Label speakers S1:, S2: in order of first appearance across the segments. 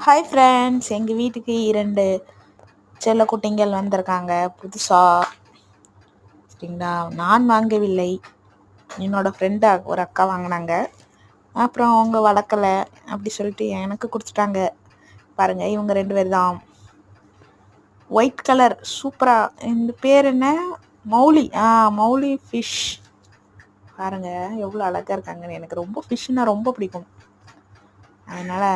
S1: Hi friends, எங்கள் வீட்டுக்கு 2 செல்ல குட்டிங்கள் வந்திருக்காங்க புதுசாக. சரிங்களா, நான் வாங்கவில்லை, என்னோடய ஃப்ரெண்டு ஒரு அக்கா வாங்கினாங்க. அப்புறம் அவங்க வளர்க்கலை அப்படி சொல்லிட்டு எனக்கு கொடுத்துட்டாங்க. பாருங்கள், இவங்க 2 பேர் தான். ஒயிட் கலர் சூப்பராக. இந்த பேர் என்ன? மௌலி. மௌலி ஃபிஷ். பாருங்கள் எவ்வளோ அழகாக இருக்காங்கன்னு. எனக்கு ரொம்ப ஃபிஷ்னா ரொம்ப பிடிக்கும். அதனால்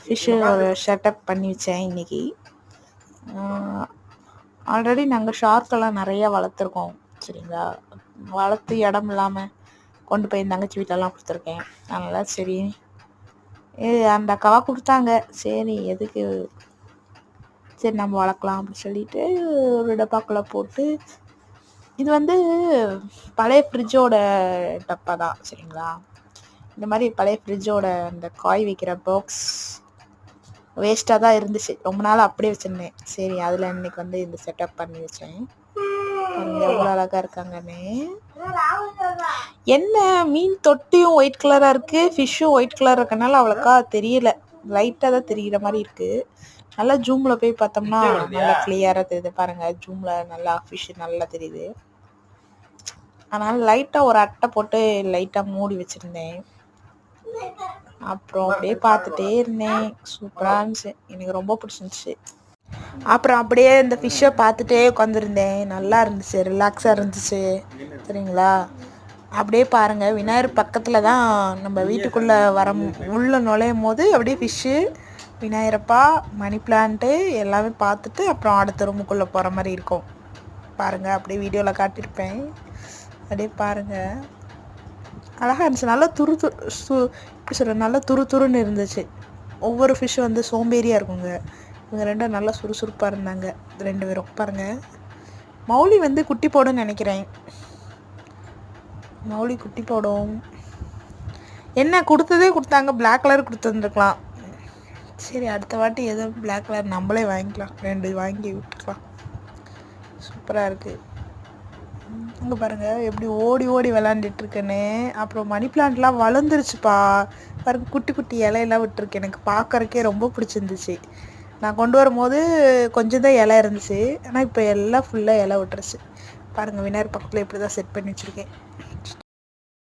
S1: ஃபிஷ்ஷு ஒரு ஷட்டப் பண்ணி வச்சேன் இன்றைக்கி. ஆல்ரெடி நாங்கள் ஷார்க்கெல்லாம் நிறையா வளர்த்துருக்கோம். சரிங்களா, வளர்த்து இடம் இல்லாமல் கொண்டு போய் தங்கச்சி வீட்டெல்லாம் கொடுத்துருக்கேன். அதனால் சரி அந்த அக்காவாக கொடுத்தாங்க. சரி எதுக்கு, சரி நம்ம வளர்க்கலாம் அப்படின்னு சொல்லிட்டு ஒரு டப்பாக்குள்ளே போட்டு. இது பழைய ஃப்ரிட்ஜோட டப்பா தான். சரிங்களா, இந்த மாதிரி பழைய ஃப்ரிட்ஜோட அந்த காய் வைக்கிற பாக்ஸ் வேஸ்ட்டாக தான் இருந்துச்சு. ரொம்ப நாள் அப்படியே வச்சுருந்தேன். சரி அதில் இன்னைக்கு இந்த செட்டப் பண்ணி வச்சேன். எவ்வளோ அழகாக இருக்காங்கன்னு. என்ன மீன் தொட்டியும் ஒயிட் கலராக இருக்குது, ஃபிஷ்ஷும் ஒயிட் கலர் இருக்கனால அவ்வளோக்கா தெரியல, லைட்டாக தான் தெரிகிற மாதிரி இருக்குது. நல்லா ஜூமில் போய் பார்த்தோம்னா நல்லா கிளியராக தெரியுது. பாருங்கள், ஜூமில் நல்லா ஃபிஷ்ஷு நல்லா தெரியுது. அதனால் லைட்டாக ஒரு அட்டை போட்டு லைட்டாக மூடி வச்சுருந்தேன். அப்புறம் அப்படியே பார்த்துட்டே இருந்தேன். சூப்பராக இருந்துச்சு, எனக்கு ரொம்ப பிடிச்சிருந்துச்சு. அப்புறம் அப்படியே இந்த ஃபிஷ்ஷை பார்த்துட்டே உட்காந்துருந்தேன். நல்லா இருந்துச்சு, ரிலாக்ஸாக இருந்துச்சு. சரிங்களா, அப்படியே பாருங்கள், விநாயகர் பக்கத்தில் தான் நம்ம வீட்டுக்குள்ளே உள்ளே நுழையும் போது அப்படியே ஃபிஷ்ஷு, விநாயகரப்பா, மணி பிளான்ட்டு எல்லாமே பார்த்துட்டு அப்புறம் அடுத்த ரூமுக்குள்ளே போகிற மாதிரி இருக்கும். பாருங்கள், அப்படியே வீடியோவில் காட்டியிருப்பேன். அப்படியே பாருங்கள், அழகாக இருந்துச்சு. நல்லா எப்படி சொல்கிறது, நல்லா துருன்னு இருந்துச்சு. ஒவ்வொரு ஃபிஷ்ஷு சோம்பேறியாக இருக்குங்க. இவங்க 2 நல்லா சுறுசுறுப்பாக இருந்தாங்க 2 பேரும். பாருங்கள், மௌலி குட்டி போடுன்னு நினைக்கிறேன். மௌலி குட்டி போடும். என்ன கொடுத்ததே கொடுத்தாங்க, பிளாக் கலர் கொடுத்துருந்துருக்கலாம். சரி அடுத்த வாட்டி எதுவும் பிளாக் கலர் நம்மளே வாங்கிக்கலாம், 2 வாங்கி விட்டுக்கலாம். சூப்பராக இருக்குது. அங்கே பாருங்கள் எப்படி ஓடி ஓடி விளாண்டுட்டுருக்கேன்னு. அப்புறம் மணி பிளான்ட்லாம் வளர்ந்துருச்சுப்பா. பாருங்கள், குட்டி குட்டி இலையெல்லாம் விட்டுருக்கு. எனக்கு பார்க்குறக்கே ரொம்ப பிடிச்சிருந்துச்சு. நான் கொண்டு வரும்போது கொஞ்சம் தான் இலை இருந்துச்சு, ஆனால் இப்போ எல்லாம் ஃபுல்லாக இலை விட்டுருச்சு. பாருங்கள், விநாயகர் பக்கத்தில் இப்படி தான் செட் பண்ணி வச்சுருக்கேன்.